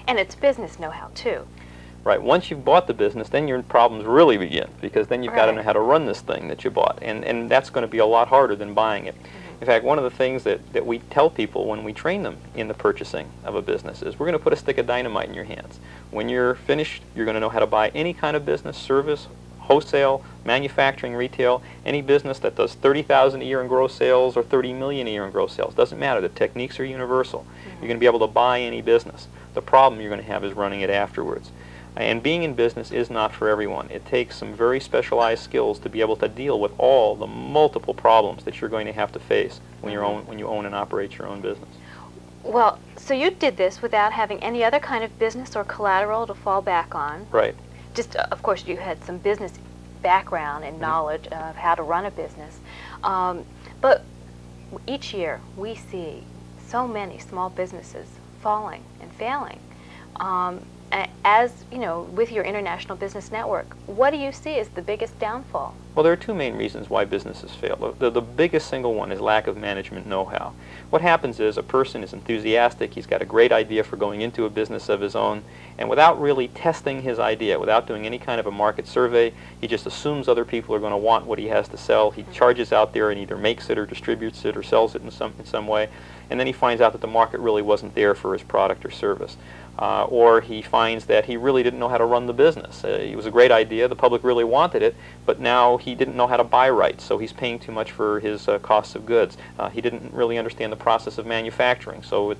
And it's business know-how too. Right. Once you've bought the business, then your problems really begin, because then you've got to know how to run this thing that you bought, and that's going to be a lot harder than buying it. In fact, one of the things that we tell people when we train them in the purchasing of a business is we're going to put a stick of dynamite in your hands. When you're finished, you're going to know how to buy any kind of business, service, wholesale, manufacturing, retail, any business that does 30,000 a year in gross sales or 30 million a year in gross sales. Doesn't matter. The techniques are universal. You're going to be able to buy any business. The problem you're going to have is running it afterwards. And being in business is not for everyone. It takes some very specialized skills to be able to deal with all the multiple problems that you're going to have to face when you own and operate your own business. Well, so you did this without having any other kind of business or collateral to fall back on. Right. Just, of course, you had some business background and knowledge of how to run a business. But each year we see so many small businesses falling and failing. As you know, with your international business network, what do you see as the biggest downfall? Well, there are two main reasons why businesses fail. The biggest single one is lack of management know-how. What happens is a person is enthusiastic, he's got a great idea for going into a business of his own, and without really testing his idea, without doing any kind of a market survey, he just assumes other people are going to want what he has to sell. He charges out there and either makes it or distributes it or sells it in some way, and then he finds out that the market really wasn't there for his product or service. Or he finds that he really didn't know how to run the business. It was a great idea, the public really wanted it, but now he didn't know how to buy right, so he's paying too much for his costs of goods. He didn't really understand the process of manufacturing, so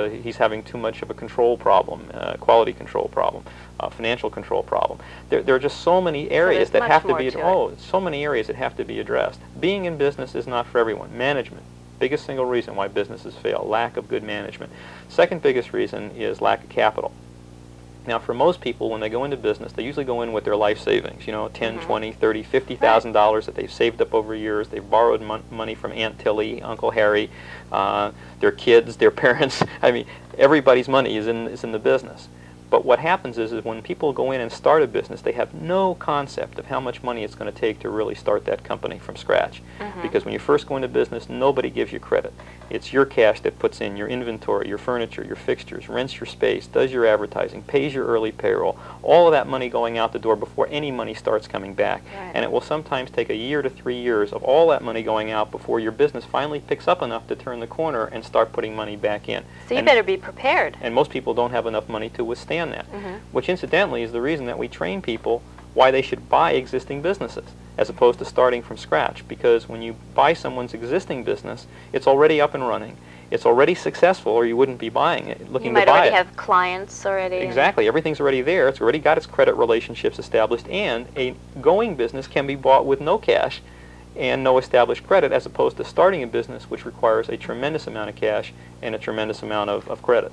he's having too much of a control problem, quality control problem, financial control problem. There are just so many areas that have to be so many areas that have to be addressed. Being in business is not for everyone. Management. Biggest single reason why businesses fail, lack of good management. Second biggest reason is lack of capital. Now, for most people, when they go into business, they usually go in with their life savings, you know, $10, $20, $30, $50,000 that they've saved up over years. They've borrowed money from Aunt Tilly, Uncle Harry, their kids, their parents. I mean, everybody's money is in the business. But what happens is when people go in and start a business, they have no concept of how much money it's going to take to really start that company from scratch. Because when you first go into business, nobody gives you credit. It's your cash that puts in your inventory, your furniture, your fixtures, rents your space, does your advertising, pays your early payroll, all of that money going out the door before any money starts coming back. And it will sometimes take 1 year to 3 years of all that money going out before your business finally picks up enough to turn the corner and start putting money back in. So you better be prepared. And most people don't have enough money to withstand that, which incidentally is the reason that we train people why they should buy existing businesses as opposed to starting from scratch. Because when you buy someone's existing business, it's already up and running, it's already successful, or you wouldn't be buying it, looking to buy it. You might already have clients already. Exactly, everything's already there, it's already got its credit relationships established, and a going business can be bought with no cash and no established credit, as opposed to starting a business which requires a tremendous amount of cash and a tremendous amount of credit.